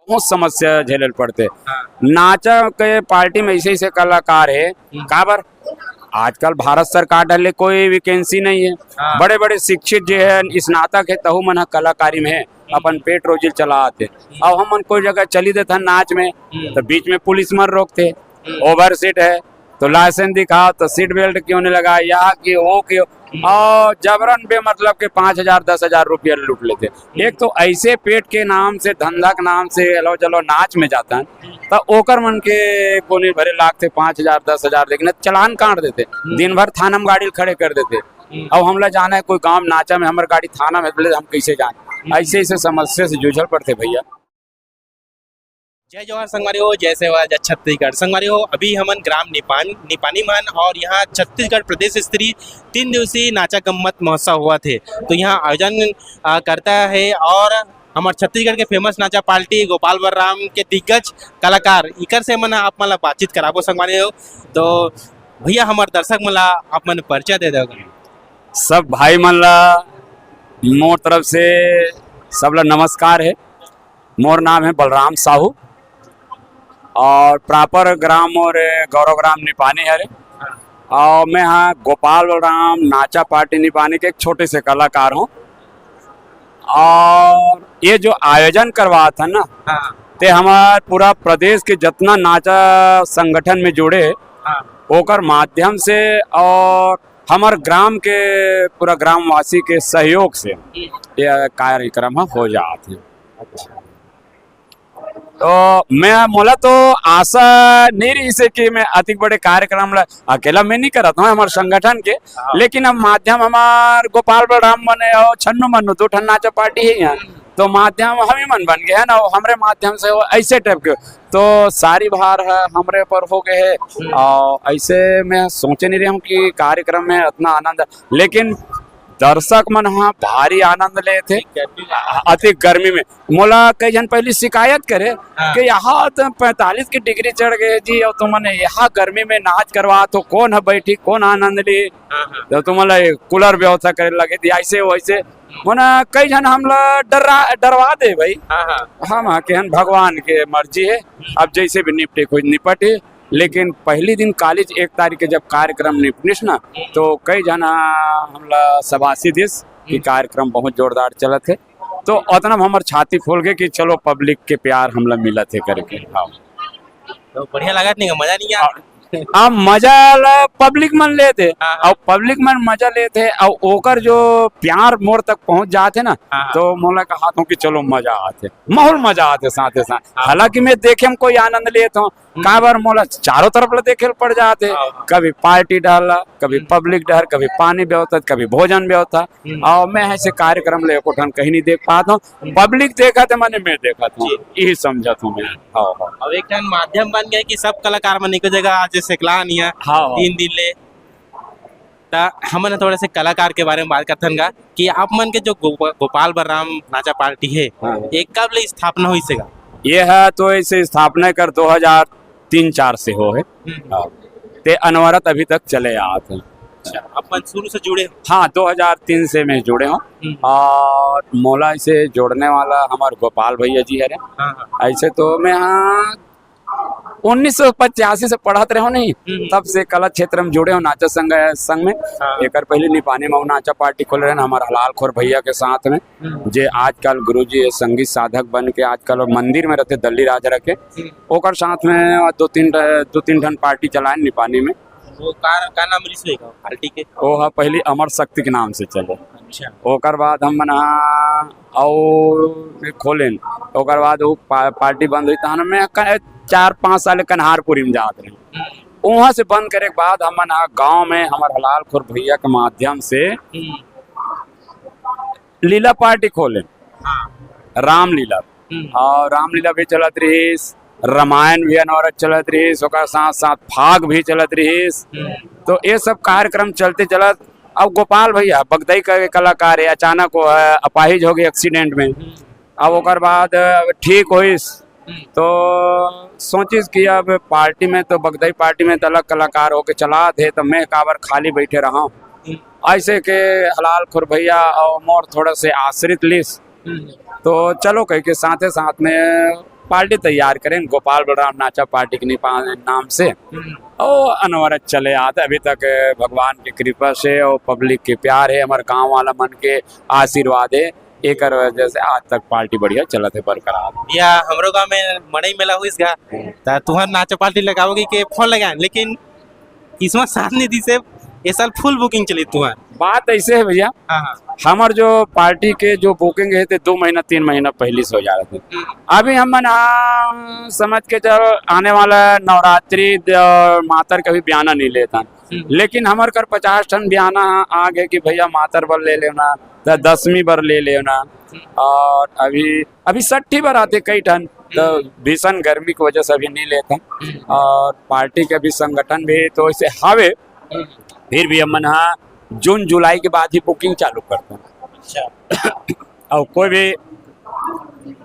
बहुत समस्या झेलल पड़ते। नाचा के पार्टी में ऐसे ऐसे कलाकार है काबर आजकल भारत सरकार डाले कोई वैकेंसी नहीं है। बड़े बड़े शिक्षित जो है स्नातक है तहु मन कलाकारी में है अपन पेट रोजी चला आते। अब हम कोई जगह चली देते नाच में तो बीच में पुलिस मर रोकते। ओवर सीट है तो लाइसेंस दिखाओ तो सीट बेल्ट क्यों नहीं लगा यहाँ की वो क्यों और जबरन बे मतलब के 5,000 10,000 रुपया लूट लेते। एक तो ऐसे पेट के नाम से धंधा के नाम से लो चलो नाच में जाता है तो ओकर मन के कोने भरे लाख थे 5,000 10,000 लेकिन चलान काट देते। दिन भर थाना में गाड़ी खड़े कर देते। अब हमला जाना है कोई गांव नाचा में हमारे गाड़ी थाना में बोले हम कैसे जाए। ऐसे ऐसे समस्या से जूझल पड़ते भैया। जय जवाहर संगवारी हो, जय सेवा, जय छत्तीसगढ़ संगवारी हो। अभी हमन ग्राम निपानी मन और यहाँ छत्तीसगढ़ प्रदेश स्तरीय 3 दिवसीय नाचा गम्मत महोत्सव हुआ थे। तो यहाँ आयोजन करता है और हमारे छत्तीसगढ़ के फेमस नाचा पार्टी गोपाल बलराम के दिग्गज कलाकार इकर से मन आप मन बातचीत कराबो संगवारी हो। तो भैया हमारे दर्शक मन आप मन परिचय दे दोगे। सब भाई मन ला मोर तरफ से सब ला नमस्कार है। मोर नाम है बलराम साहू और प्रॉपर ग्राम और गौरव ग्राम निपानी है और मैं हाँ गोपाल बलराम नाचा पार्टी निपानी के एक छोटे से कलाकार हूँ। और ये जो आयोजन करवा था ना ते हमारे पूरा प्रदेश के जितना नाचा संगठन में जुड़े ओकर माध्यम से और हमारे ग्राम के पूरा ग्रामवासी के सहयोग से ये कार्यक्रम हो जाते हैं। तो मैं मोला तो आशा नहीं रही से कि मैं अति बड़े कार्यक्रम अकेला मैं नहीं करता हूँ हमारे संगठन के। लेकिन अब माध्यम हमार गोपाल बलराम मने और छन्नू मनु 2 ठन नाचा पार्टी है यहाँ तो माध्यम हम ही मन बन गए है ना। हमारे माध्यम से वो ऐसे टाइप के तो सारी भार है हमरे पर हो गए है। और ऐसे मैं सोचे नहीं रही हूँ कि कार्यक्रम में इतना आनंद लेकिन दर्शक मन हाँ भारी आनंद ले थे। अति गर्मी में मोला कई जन पहले शिकायत करे कि यहाँ तो 45 की डिग्री चढ़ गए जी और तुमने यहाँ गर्मी में नाच करवा तो कौन है बैठी कौन आनंद ली तो तुम्हारा कूलर व्यवस्था करे लगे थी ऐसे वैसे मोना कई जन हम डरवा दे भाई। हम केहन भगवान के मर्जी है अब जैसे भी निपटे कोई निपटे। लेकिन पहली दिन कॉलेज 1 तारीख के जब कार्यक्रम निपनिस ना तो कई जना हमला सभासी दिस की कार्यक्रम बहुत जोरदार चला थे तो उतना हमार छाती खोल गए कि चलो पब्लिक के प्यार हमला मिला थे करके। हाँ तो बढ़िया लगा नहीं मजा नहीं आया। अब मजा पब्लिक मन लेते और पब्लिक मन मजा लेते और ओकर जो प्यार मोर तक पहुंच जाते ना तो मोला कहा था कि चलो मजा आते माहौल मजा आते साथ साथ। हालांकि मैं देखे में कोई आनंद लेता हूँ कई बार मोला चारों तरफ देखे पड़ जाते। कभी पार्टी डाला कभी पब्लिक डर कभी पानी व्यवस्था कभी भोजन व्यवस्था और मैं ऐसे कार्यक्रम ले कोठन कहीं नहीं देख पाता हूँ। पब्लिक देखा था मैंने मैं देखा था यही समझा था मैं। अब एक ठन माध्यम बन गया कि सब कलाकार मन एक जगह आज सिखला नहीं है 3 दिन ले हमने थोड़े से कलाकार के बारे में बात करथन का कि आप मन के जो गोपाल बलराम नाचा पार्टी है एक कब ले स्थापना हुई सेगा। ये है तो ऐसे स्थापना कर 2003-4 से हो है ते अनवरत अभी तक चले आते हैं। अपन शुरू से जुड़े। हाँ 2003 से मैं जुड़े हूँ और मौला से जोड़ने वाला हमारे गोपाल भैया जी है। ऐसे तो मैं हाँ 1985 से पढ़त रहे हो नहीं तब से कला क्षेत्र में जुड़े हो नाचा संघ में। एक पहले निपानी में नाचा पार्टी खोल रहे हमारे हलाल खोर भैया के साथ में जे आजकल गुरुजी संगीत साधक बन के आजकल मंदिर में रहते दल्ली राज रखे ओकर साथ में 2-3 ठन पार्टी चलाए निपानी में। वो का नाम रिसलेगा पार्टी के वो है पहले अमर शक्ति के नाम से चले। ओकर बाद हम और खोलें ओकर बाद वो पार्टी बंद हुई तो मैं 4-5 साल कन्हारपुरी में जाते रहे। वहाँ से बंद करे के बाद हम गांव में हमारे हलाल खोर भैया के माध्यम से लीला पार्टी खोले रामलीला और रामलीला भी चलत रही रामायण भी अनवरत चलत रही साथ साथ फाग भी चलत रही। तो ये सब कार्यक्रम चलते चलत अब गोपाल भैया बगदई का कलाकार है अचानक वो है अपाहिज हो गए एक्सीडेंट में। अब ओकर बाद ठीक हुई तो सोचिस कि अब पार्टी में तो बगदई पार्टी में तो अलग कलाकार होके चला थे तो मैं काबर खाली बैठे रहा हूँ। ऐसे के हलाल खुर भैया और मोर थोड़ा से आश्रित लिस तो चलो कह के साथ में पार्टी तैयार करें गोपाल बलराम नाचा पार्टी के नाम से और अनवरत चले आते अभी तक भगवान की कृपा से और पब्लिक के प्यार है हमारे गांव वाला मन के आशीर्वाद है एक वजह से आज तक पार्टी बढ़िया चलत है बरकरार। या हमरो गांव में मड़ई मेला हुईस गा त तुहर नाचा पार्टी लगाओगी के फोन लगाए लेकिन इसमें साथ निधि से ये साल फुल बुकिंग चली तुहर। बात ऐसे है भैया हमार जो पार्टी के जो बुकिंग है थे 2 महीना 3 महीना पहले से हो जा रहे थे। अभी हम समझ के चलो आने वाला नवरात्रि मातर का भी बयाना नहीं लेता लेकिन हमार कर 50 टन बयाना आ गए कि भैया मातर बर ले लेना 10वीं बर ले लेना और अभी 60 बर आते कई टन तो भीषण गर्मी की वजह से अभी नहीं लेते और पार्टी के भी संगठन भी तो ऐसे हावे फिर भी हम जून जुलाई के बाद ही बुकिंग चालू करते हैं। अच्छा और कोई भी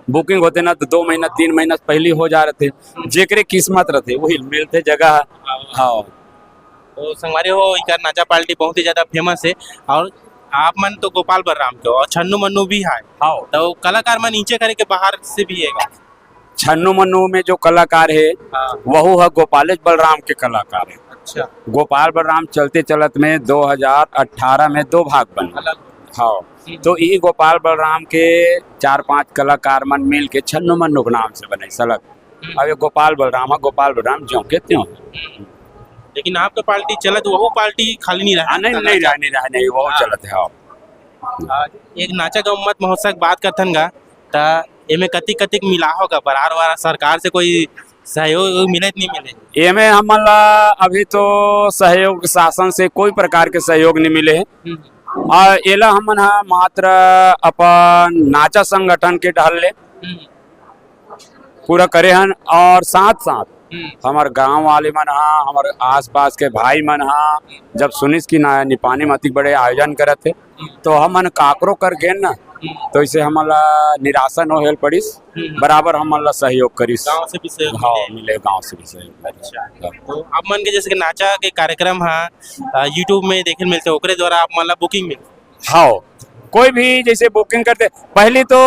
बुकिंग होते ना तो 2 महीना 3 महीना पहले हो जा रहे थे जेकरे किस्मत रहते वही मिलते जगह। हाँ तो संगवारी हो इकर नाचा पार्टी बहुत ही ज्यादा फेमस है और आप मन तो गोपाल बलराम के और छन्नू मन्नू भी है। हाँ तो कलाकार मन नीचे करे के बाहर से भी है। छन्नू मन्नू में जो कलाकार है वह है गोपालेश बलराम के कलाकार है। अच्छा गोपाल बलराम चलते चलत में 2018 में 2 भाग बने। हाँ तो ये गोपाल बलराम के 4-5 कलाकार मन मिल के छन्नू मन्नू के नाम से बने सलग। अब ये गोपाल बलराम ज्यों के त्यों। लेकिन आपका पार्टी चलत वो पार्टी खाली नहीं रहा। नहीं वो चलत है। हाँ एक नाचा गम्मत महोत्सव बात करथन गा ता एमे कतिक मिला होगा बरार वाला सरकार से कोई सहयोग मिले नहीं मिले। एमे हमला अभी तो सहयोग शासन से कोई प्रकार के सहयोग नहीं मिले है और एला हमन मात्र अपन नाचा संगठन के ढाल ले पूरा करे हन और साथ साथ हमार गांव वाले मन हमारे आसपास के भाई मन जब सुनिस की निपानी में अति बड़े आयोजन करे थे तो हमन काकरो कर गए ना तो इसे हमला निराशा न होल पड़िस बराबर हमला सहयोग करिस। गांव से भी सहयोग हाँ मिले गांव से भी सहयोग। अच्छा तो आप मन के जैसे कि नाचा के कार्यक्रम यूट्यूब में देखे मिलते ओकरे द्वारा आप मतलब बुकिंग मिल। हाँ कोई भी जैसे बुकिंग करते पहले तो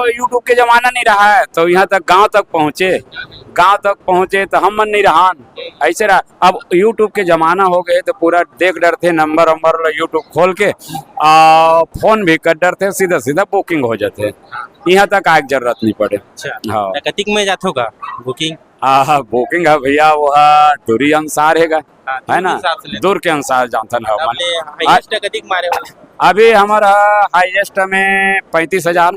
यूट्यूब के जमाना नहीं रहा है तो यहाँ तक गांव तक पहुंचे तो हम मन नहीं रहा ऐसे रहा। अब यूट्यूब के जमाना हो गए तो पूरा देख डर थे नंबर यूट्यूब खोल के फोन भी कर डर थे सीधा बुकिंग हो जाते यहाँ तक आए जरूरत नहीं पड़े। अच्छा हाँ कतिक में जात होगा बुकिंग। हाँ बुकिंग है भैया वो दूरी अनुसार है ना दूर के अनुसार जानता है। कतिक मारे अभी हमारा हाईएस्ट में 35,000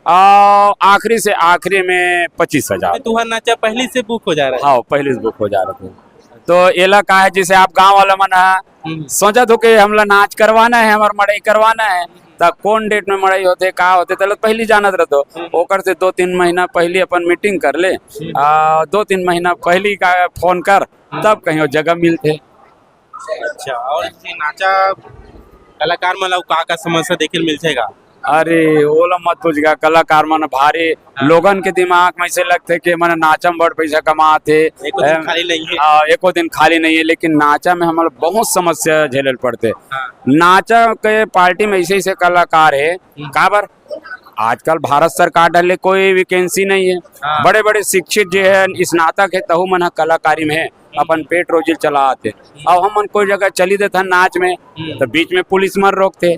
और आखिरी से आखिरी में 25,000। तुहर नाचा पहले से बुक हो जा रहा है। हाँ पहले से बुक हो जा रहा था तो एला का है जिसे आप गांव वाला मन सोचा तो कि हमला नाच करवाना है हमारा मड़ई करवाना है तो कौन डेट में मड़ई होते का होते तो पहले जानत रहते ओकर से 2-3 महीना पहले अपन मीटिंग कर ले 2-3 महीना पहले का फोन कर तब कहीं जगह मिलते। अच्छा और नाचा कलाकार मतलब का समस्या देखे मिलतेगा। अरे ओला मत पूछगा कलाकार मन भारी लोगन के दिमाग में ऐसे लगते कि मन नाचा में बड़ पैसा कमाते एको दिन खाली नहीं है लेकिन नाचा में हमारे बहुत समस्या झेलल पड़ते। नाचा के पार्टी में ऐसे कलाकार है काबर आजकल भारत सरकार डाले कोई वैकेंसी नहीं है। बड़े बड़े शिक्षित जो है स्नातक है तहु मन कलाकारी में है अपन पेट रोजी चला आते। अब हम कोई जगह चली देते नाच में तो बीच में पुलिस मर रोकते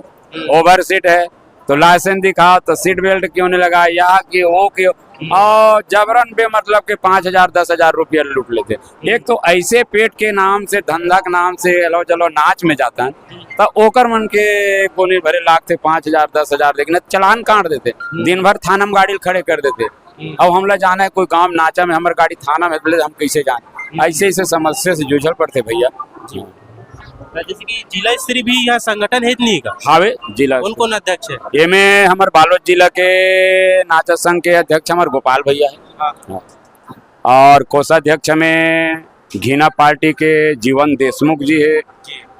ओवर सीट है तो लाइसेंस दिखाओ तो सीट बेल्ट क्यों नहीं लगा यहाँ की वो क्यों और जबरन बे मतलब के 5,000-10,000 रुपया लूट लेते। एक तो ऐसे पेट के नाम से धंधा के नाम से लो चलो नाच में जाता है तो ओकर मन के कोने भरे लाख थे 5,000-10,000 लेकिन चलान काट देते दिन भर थाना में गाड़ी खड़े कर देते। अब हमला जाना है कोई गांव नाचा में हमारे गाड़ी थाना में हम कैसे जाए ऐसे समस्या से जूझल पड़ते भैया। जैसे कि जिला स्तरीय भी यहाँ संगठन है नहीं का। हावे जिला कौन अध्यक्ष है ये में हमारे बालोद जिला के नाचा संघ के अध्यक्ष हमारे गोपाल भैया है और कोषाध्यक्ष में घीना पार्टी के जीवन देशमुख जी है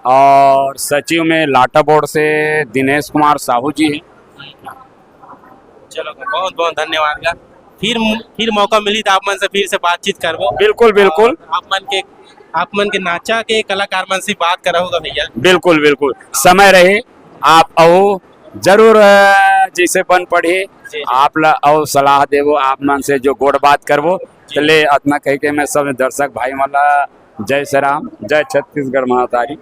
और सचिव में लाटा बोर्ड से दिनेश कुमार साहू जी है। चलो बहुत बहुत धन्यवाद का फिर मौका मिली तो आप मन से फिर से बातचीत करबो। बिल्कुल आप मन के नाचा के कलाकार मन से बात करा होगा भैया। बिल्कुल समय रहे आप आओ जरूर जैसे बन पढ़े जी। आप और सलाह देवो आप मन से जो गोड़ बात करवो चले अतना कह के मैं सब दर्शक भाई वाला जय श्री राम, जय छत्तीसगढ़ महातारी।